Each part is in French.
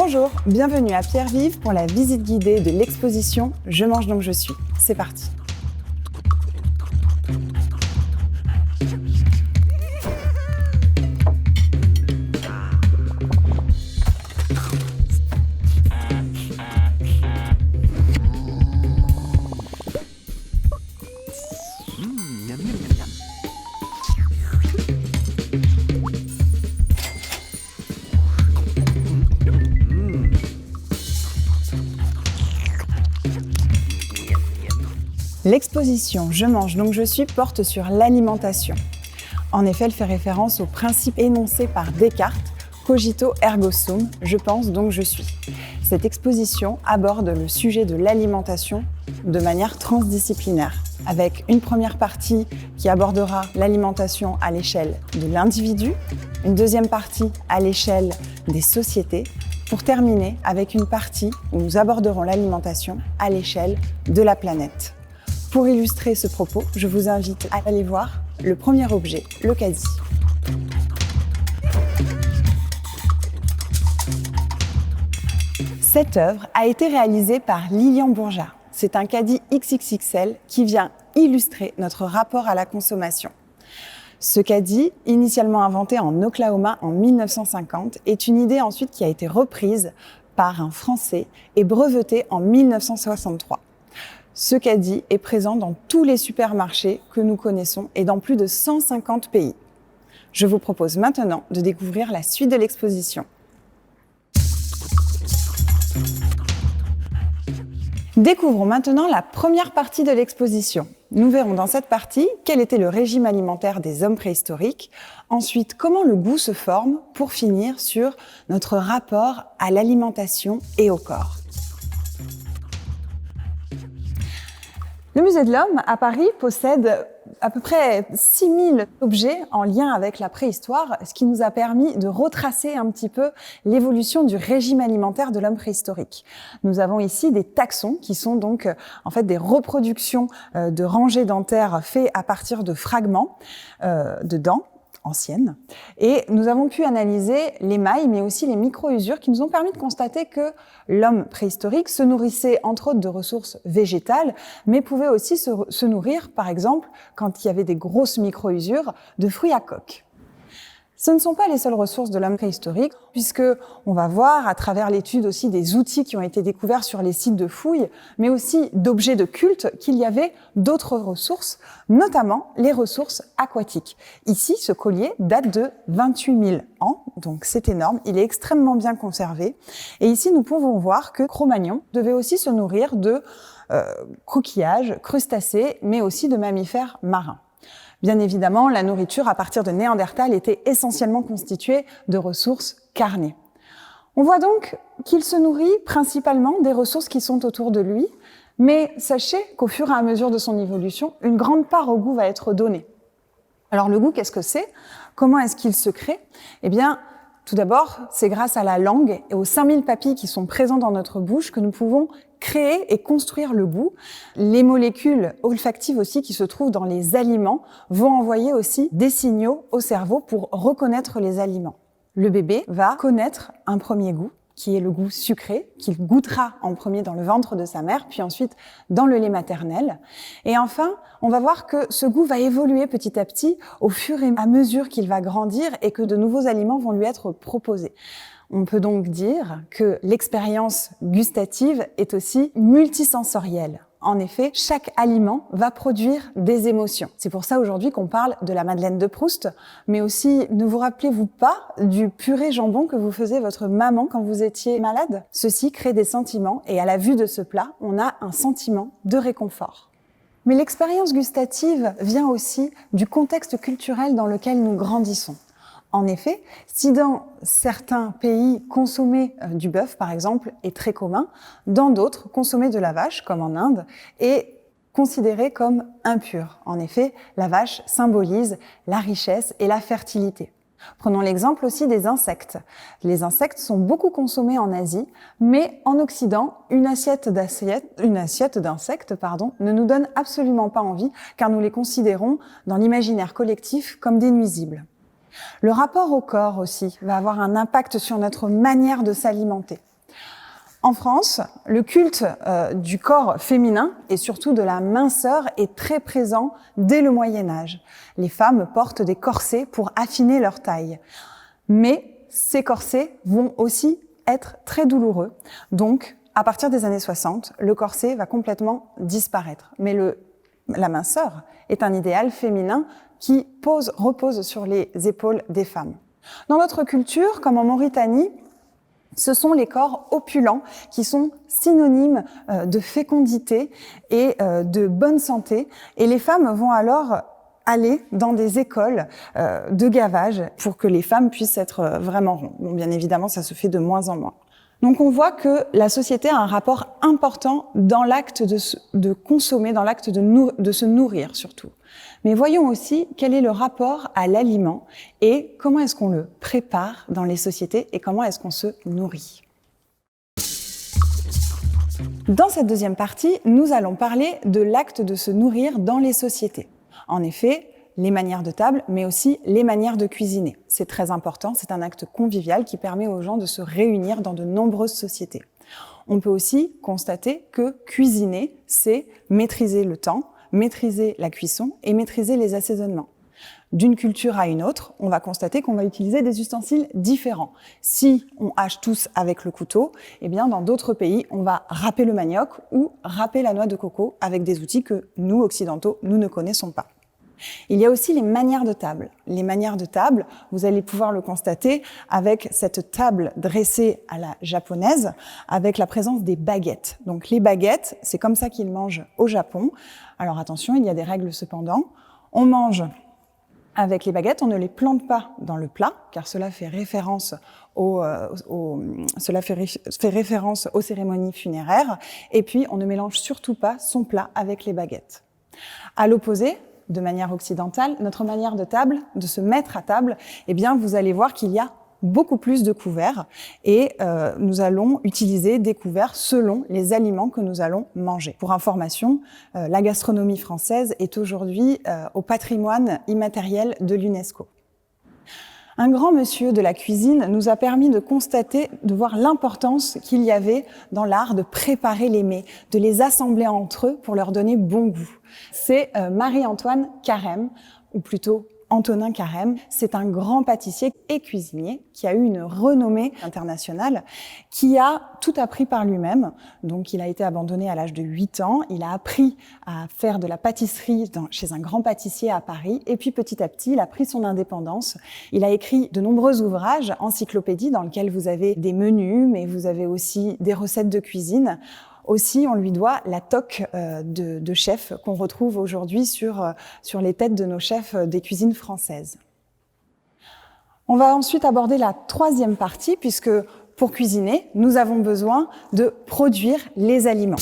Bonjour, bienvenue à Pierre-Vive pour la visite guidée de l'exposition « Je mange donc je suis ». C'est parti. L'exposition « Je mange donc je suis » porte sur l'alimentation. En effet, elle fait référence au principe énoncé par Descartes « Cogito ergo sum », je pense donc je suis. Cette exposition aborde le sujet de l'alimentation de manière transdisciplinaire, avec une première partie qui abordera l'alimentation à l'échelle de l'individu, une deuxième partie à l'échelle des sociétés, pour terminer avec une partie où nous aborderons l'alimentation à l'échelle de la planète. Pour illustrer ce propos, je vous invite à aller voir le premier objet, le caddie. Cette œuvre a été réalisée par Lilian Bourgeat. C'est un caddie XXXL qui vient illustrer notre rapport à la consommation. Ce caddie, initialement inventé en Oklahoma en 1950, est une idée ensuite qui a été reprise par un Français et brevetée en 1963. Ce caddie est présent dans tous les supermarchés que nous connaissons et dans plus de 150 pays. Je vous propose maintenant de découvrir la suite de l'exposition. Découvrons maintenant la première partie de l'exposition. Nous verrons dans cette partie quel était le régime alimentaire des hommes préhistoriques, ensuite comment le goût se forme, pour finir sur notre rapport à l'alimentation et au corps. Le Musée de l'Homme à Paris possède à peu près 6000 objets en lien avec la préhistoire, ce qui nous a permis de retracer un petit peu l'évolution du régime alimentaire de l'homme préhistorique. Nous avons ici des taxons qui sont donc en fait des reproductions de rangées dentaires faits à partir de fragments de dents anciennes. Et nous avons pu analyser l'émail, mais aussi les micro-usures qui nous ont permis de constater que l'homme préhistorique se nourrissait entre autres de ressources végétales, mais pouvait aussi se nourrir, par exemple, quand il y avait des grosses micro-usures, de fruits à coque. Ce ne sont pas les seules ressources de l'homme préhistorique, puisque on va voir à travers l'étude aussi des outils qui ont été découverts sur les sites de fouilles, mais aussi d'objets de culte, qu'il y avait d'autres ressources, notamment les ressources aquatiques. Ici, ce collier date de 28 000 ans, donc c'est énorme, il est extrêmement bien conservé. Et ici, nous pouvons voir que Cro-Magnon devait aussi se nourrir de coquillages, crustacés, mais aussi de mammifères marins. Bien évidemment, la nourriture à partir de Néandertal était essentiellement constituée de ressources carnées. On voit donc qu'il se nourrit principalement des ressources qui sont autour de lui, mais sachez qu'au fur et à mesure de son évolution, une grande part au goût va être donnée. Alors le goût, qu'est-ce que c'est ? Comment est-ce qu'il se crée ? Eh bien, tout d'abord, c'est grâce à la langue et aux 5000 papilles qui sont présents dans notre bouche que nous pouvons créer et construire le goût. Les molécules olfactives aussi qui se trouvent dans les aliments vont envoyer aussi des signaux au cerveau pour reconnaître les aliments. Le bébé va connaître un premier goût, qui est le goût sucré, qu'il goûtera en premier dans le ventre de sa mère, puis ensuite dans le lait maternel. Et enfin, on va voir que ce goût va évoluer petit à petit au fur et à mesure qu'il va grandir et que de nouveaux aliments vont lui être proposés. On peut donc dire que l'expérience gustative est aussi multisensorielle. En effet, chaque aliment va produire des émotions. C'est pour ça aujourd'hui qu'on parle de la Madeleine de Proust, mais aussi, ne vous rappelez-vous pas du purée jambon que vous faisait votre maman quand vous étiez malade ? Ceci crée des sentiments et à la vue de ce plat, on a un sentiment de réconfort. Mais l'expérience gustative vient aussi du contexte culturel dans lequel nous grandissons. En effet, si dans certains pays, consommer du bœuf, par exemple, est très commun, dans d'autres, consommer de la vache, comme en Inde, est considéré comme impur. En effet, la vache symbolise la richesse et la fertilité. Prenons l'exemple aussi des insectes. Les insectes sont beaucoup consommés en Asie, mais en Occident, une assiette d'insectes, ne nous donne absolument pas envie, car nous les considérons, dans l'imaginaire collectif, comme des nuisibles. Le rapport au corps aussi va avoir un impact sur notre manière de s'alimenter. En France, le culte du corps féminin et surtout de la minceur est très présent dès le Moyen-Âge. Les femmes portent des corsets pour affiner leur taille. Mais ces corsets vont aussi être très douloureux. Donc, à partir des années 60, le corset va complètement disparaître. Mais la minceur est un idéal féminin qui repose sur les épaules des femmes. Dans notre culture, comme en Mauritanie, ce sont les corps opulents qui sont synonymes de fécondité et de bonne santé. Et les femmes vont alors aller dans des écoles de gavage pour que les femmes puissent être vraiment rondes. Bon, bien évidemment, ça se fait de moins en moins. Donc on voit que la société a un rapport important dans l'acte de consommer, dans l'acte de se nourrir surtout. Mais voyons aussi quel est le rapport à l'aliment et comment est-ce qu'on le prépare dans les sociétés et comment est-ce qu'on se nourrit. Dans cette deuxième partie, nous allons parler de l'acte de se nourrir dans les sociétés. En effet, les manières de table, mais aussi les manières de cuisiner. C'est très important, c'est un acte convivial qui permet aux gens de se réunir dans de nombreuses sociétés. On peut aussi constater que cuisiner, c'est maîtriser le temps, maîtriser la cuisson et maîtriser les assaisonnements. D'une culture à une autre, on va constater qu'on va utiliser des ustensiles différents. Si on hache tous avec le couteau, eh bien dans d'autres pays, on va râper le manioc ou râper la noix de coco avec des outils que nous, occidentaux, nous ne connaissons pas. Il y a aussi les manières de table. Les manières de table, vous allez pouvoir le constater avec cette table dressée à la japonaise, avec la présence des baguettes. Donc les baguettes, c'est comme ça qu'ils mangent au Japon. Alors attention, il y a des règles cependant. On mange avec les baguettes, on ne les plante pas dans le plat, car cela fait référence aux cérémonies funéraires. Et puis, on ne mélange surtout pas son plat avec les baguettes. À l'opposé, de manière occidentale, notre manière de table, de se mettre à table, eh bien, vous allez voir qu'il y a beaucoup plus de couverts et nous allons utiliser des couverts selon les aliments que nous allons manger. Pour information, la gastronomie française est aujourd'hui au patrimoine immatériel de l'UNESCO. Un grand monsieur de la cuisine nous a permis de constater, de voir l'importance qu'il y avait dans l'art de préparer les mets, de les assembler entre eux pour leur donner bon goût. C'est Marie-Antoine Carême, ou plutôt Antonin Carême. C'est un grand pâtissier et cuisinier qui a eu une renommée internationale, qui a tout appris par lui-même. Donc, il a été abandonné à l'âge de 8 ans. Il a appris à faire de la pâtisserie chez un grand pâtissier à Paris. Et puis, petit à petit, il a pris son indépendance. Il a écrit de nombreux ouvrages, encyclopédies, dans lesquels vous avez des menus, mais vous avez aussi des recettes de cuisine. Aussi, on lui doit la toque de chef qu'on retrouve aujourd'hui sur les têtes de nos chefs des cuisines françaises. On va ensuite aborder la troisième partie, puisque pour cuisiner, nous avons besoin de produire les aliments.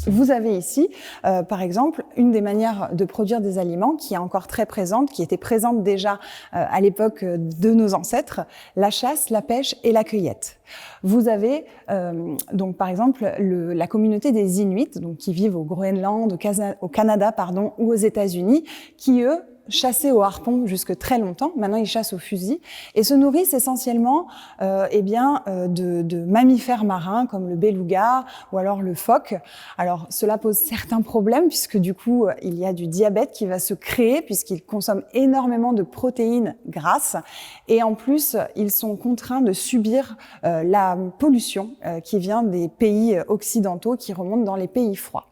Vous avez ici, par exemple, une des manières de produire des aliments qui est encore très présente, qui était présente déjà à l'époque de nos ancêtres, la chasse, la pêche et la cueillette. Vous avez donc par exemple la communauté des Inuits, donc qui vivent au Groenland, au Canada ou aux États-Unis, qui eux chassaient au harpon jusque très longtemps. Maintenant, ils chassent au fusil et se nourrissent essentiellement de mammifères marins comme le beluga ou alors le phoque. Alors, cela pose certains problèmes puisque du coup, il y a du diabète qui va se créer puisqu'ils consomment énormément de protéines grasses et en plus, ils sont contraints de subir la pollution qui vient des pays occidentaux qui remonte dans les pays froids.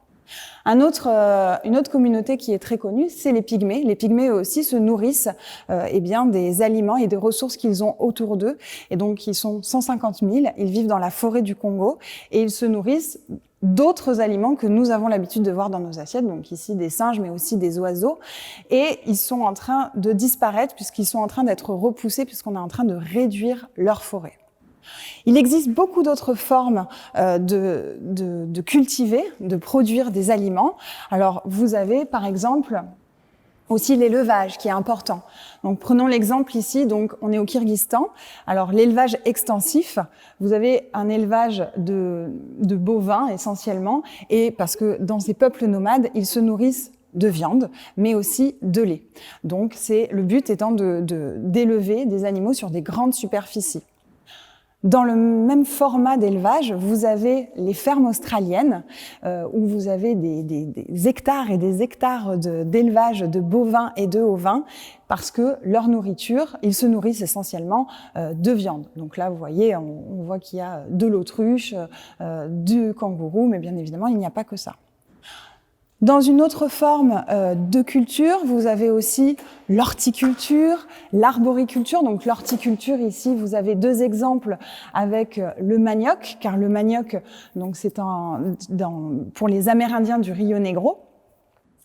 Une autre communauté qui est très connue, c'est les pygmées. Les pygmées eux aussi se nourrissent des aliments et des ressources qu'ils ont autour d'eux. Et donc, ils sont 150 000, ils vivent dans la forêt du Congo et ils se nourrissent d'autres aliments que nous avons l'habitude de voir dans nos assiettes, donc ici des singes mais aussi des oiseaux, et ils sont en train de disparaître puisqu'ils sont en train d'être repoussés puisqu'on est en train de réduire leur forêt. Il existe beaucoup d'autres formes de cultiver, de produire des aliments. Alors, vous avez par exemple aussi l'élevage qui est important. Donc, prenons l'exemple ici. Donc, on est au Kyrgyzstan. Alors, l'élevage extensif, vous avez un élevage de bovins essentiellement, et parce que dans ces peuples nomades, ils se nourrissent de viande, mais aussi de lait. Donc, le but étant d'élever des animaux sur des grandes superficies. Dans le même format d'élevage, vous avez les fermes australiennes où vous avez des hectares et des hectares d'élevage de bovins et de ovins parce que leur nourriture, ils se nourrissent essentiellement de viande. Donc là, vous voyez, on voit qu'il y a de l'autruche, du kangourou, mais bien évidemment, il n'y a pas que ça. Dans une autre forme de culture, vous avez aussi l'horticulture, l'arboriculture. Donc l'horticulture, ici, vous avez deux exemples avec le manioc, car le manioc, donc c'est pour les Amérindiens du Rio Negro.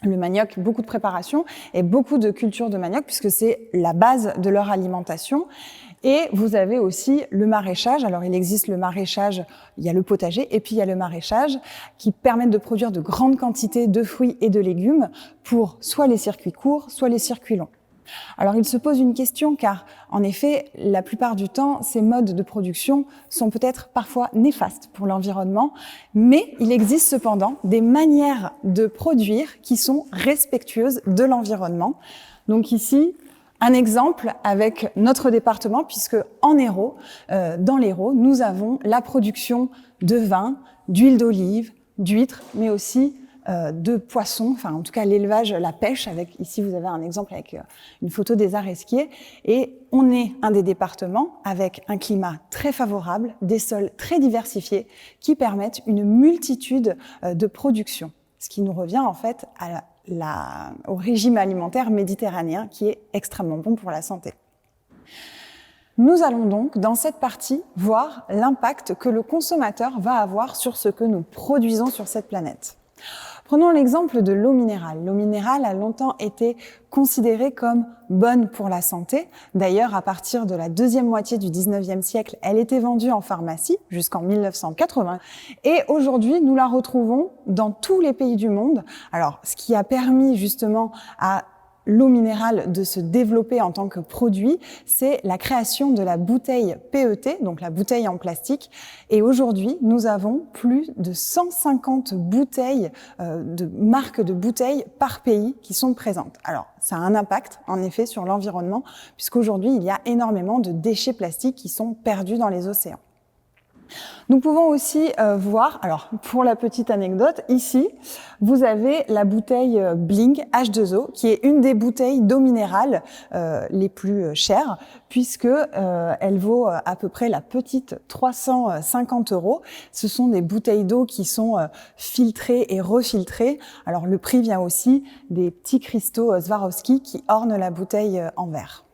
Le manioc, beaucoup de préparation et beaucoup de culture de manioc puisque c'est la base de leur alimentation. Et vous avez aussi le maraîchage. Alors, il existe le maraîchage, il y a le potager, et puis il y a le maraîchage qui permettent de produire de grandes quantités de fruits et de légumes pour soit les circuits courts, soit les circuits longs. Alors, il se pose une question car, en effet, la plupart du temps, ces modes de production sont peut-être parfois néfastes pour l'environnement, mais il existe cependant des manières de produire qui sont respectueuses de l'environnement. Donc ici, un exemple avec notre département, puisque en Hérault, dans l'Hérault, nous avons la production de vin, d'huile d'olive, d'huîtres, mais aussi de poissons, enfin en tout cas l'élevage, la pêche, avec ici vous avez un exemple avec une photo des aresquiers, et on est un des départements avec un climat très favorable, des sols très diversifiés qui permettent une multitude de productions, ce qui nous revient en fait au régime alimentaire méditerranéen qui est extrêmement bon pour la santé. Nous allons donc, dans cette partie, voir l'impact que le consommateur va avoir sur ce que nous produisons sur cette planète. Prenons l'exemple de l'eau minérale. L'eau minérale a longtemps été considérée comme bonne pour la santé. D'ailleurs, à partir de la deuxième moitié du 19e siècle, elle était vendue en pharmacie jusqu'en 1980. Et aujourd'hui, nous la retrouvons dans tous les pays du monde. Alors, ce qui a permis justement à l'eau minérale de se développer en tant que produit, c'est la création de la bouteille PET, donc la bouteille en plastique. Et aujourd'hui, nous avons plus de 150 bouteilles, de marques de bouteilles par pays qui sont présentes. Alors, ça a un impact, en effet, sur l'environnement, puisqu'aujourd'hui, il y a énormément de déchets plastiques qui sont perdus dans les océans. Nous pouvons aussi voir, alors pour la petite anecdote, ici, vous avez la bouteille Bling H2O, qui est une des bouteilles d'eau minérale les plus chères, puisque elle vaut à peu près la petite 350 €. Ce sont des bouteilles d'eau qui sont filtrées et refiltrées. Alors le prix vient aussi des petits cristaux Swarovski qui ornent la bouteille en verre.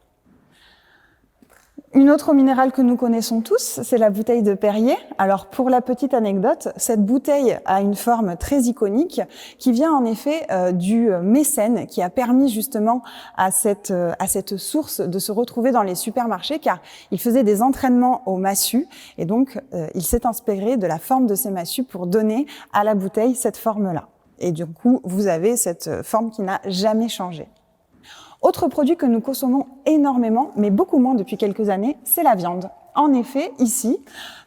Une autre eau minérale que nous connaissons tous, c'est la bouteille de Perrier. Alors, pour la petite anecdote, cette bouteille a une forme très iconique qui vient en effet du mécène qui a permis justement à cette source de se retrouver dans les supermarchés car il faisait des entraînements aux massues et donc il s'est inspiré de la forme de ces massues pour donner à la bouteille cette forme-là. Et du coup, vous avez cette forme qui n'a jamais changé. Autre produit que nous consommons énormément, mais beaucoup moins depuis quelques années, c'est la viande. En effet, ici,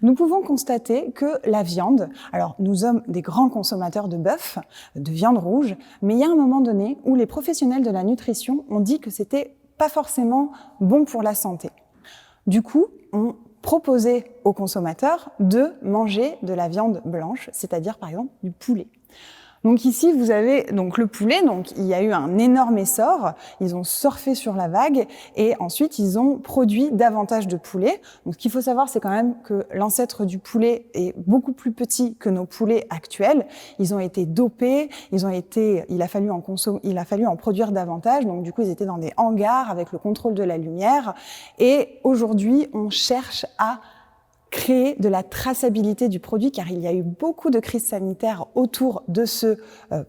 nous pouvons constater que la viande, alors nous sommes des grands consommateurs de bœuf, de viande rouge, mais il y a un moment donné où les professionnels de la nutrition ont dit que c'était pas forcément bon pour la santé. Du coup, on proposait aux consommateurs de manger de la viande blanche, c'est-à-dire par exemple du poulet. Donc ici, vous avez donc le poulet. Donc il y a eu un énorme essor. Ils ont surfé sur la vague et ensuite ils ont produit davantage de poulet. Donc ce qu'il faut savoir, c'est quand même que l'ancêtre du poulet est beaucoup plus petit que nos poulets actuels. Ils ont été dopés. Il a fallu en produire davantage. Donc du coup, ils étaient dans des hangars avec le contrôle de la lumière. Et aujourd'hui, on cherche à créer de la traçabilité du produit car il y a eu beaucoup de crises sanitaires autour de ce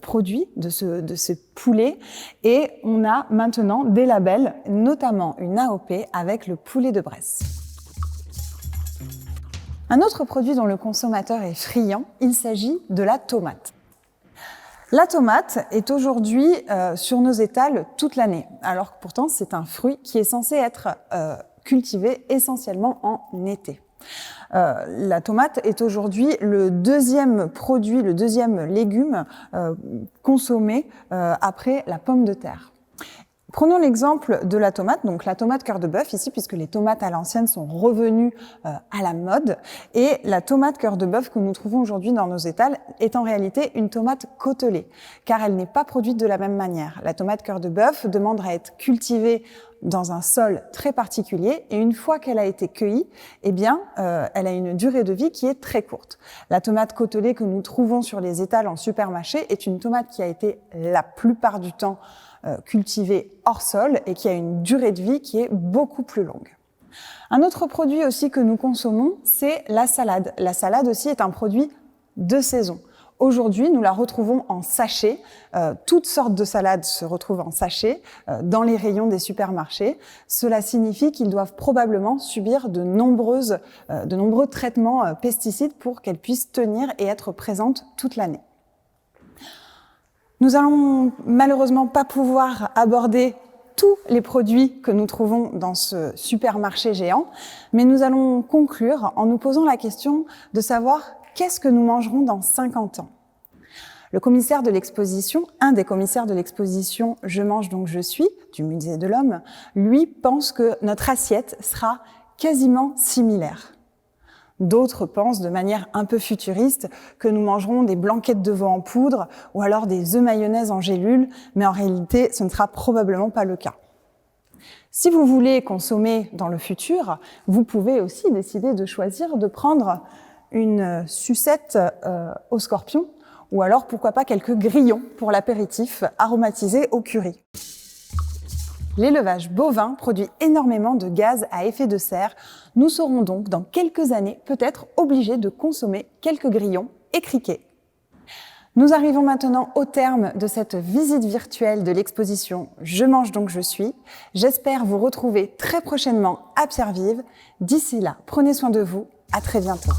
produit, de ce poulet et on a maintenant des labels, notamment une AOP avec le poulet de Bresse. Un autre produit dont le consommateur est friand, il s'agit de la tomate. La tomate est aujourd'hui sur nos étals toute l'année, alors que pourtant c'est un fruit qui est censé être cultivé essentiellement en été. La tomate est aujourd'hui le deuxième produit, le deuxième légume consommé après la pomme de terre. Prenons l'exemple de la tomate, donc la tomate cœur de bœuf ici, puisque les tomates à l'ancienne sont revenues à la mode. Et la tomate cœur de bœuf que nous trouvons aujourd'hui dans nos étals est en réalité une tomate côtelée, car elle n'est pas produite de la même manière. La tomate cœur de bœuf demande à être cultivée dans un sol très particulier, et une fois qu'elle a été cueillie, eh bien, elle a une durée de vie qui est très courte. La tomate côtelée que nous trouvons sur les étals en supermarché est une tomate qui a été la plupart du temps cultivée hors sol et qui a une durée de vie qui est beaucoup plus longue. Un autre produit aussi que nous consommons, c'est la salade. La salade aussi est un produit de saison. Aujourd'hui, nous la retrouvons en sachet. Toutes sortes de salades se retrouvent en sachet dans les rayons des supermarchés. Cela signifie qu'ils doivent probablement subir de nombreux traitements pesticides pour qu'elles puissent tenir et être présentes toute l'année. Nous allons malheureusement pas pouvoir aborder tous les produits que nous trouvons dans ce supermarché géant, mais nous allons conclure en nous posant la question de savoir qu'est-ce que nous mangerons dans 50 ans. Le commissaire de l'exposition, un des commissaires de l'exposition « Je mange donc je suis » du Musée de l'Homme, lui pense que notre assiette sera quasiment similaire. D'autres pensent de manière un peu futuriste que nous mangerons des blanquettes de veau en poudre ou alors des œufs mayonnaise en gélule, mais en réalité, ce ne sera probablement pas le cas. Si vous voulez consommer dans le futur, vous pouvez aussi décider de choisir de prendre une sucette au scorpion ou alors pourquoi pas quelques grillons pour l'apéritif aromatisés au curry. L'élevage bovin produit énormément de gaz à effet de serre. Nous serons donc, dans quelques années, peut-être obligés de consommer quelques grillons et criquets. Nous arrivons maintenant au terme de cette visite virtuelle de l'exposition « Je mange donc je suis ». J'espère vous retrouver très prochainement à Pierre-Vive. D'ici là, prenez soin de vous. À très bientôt.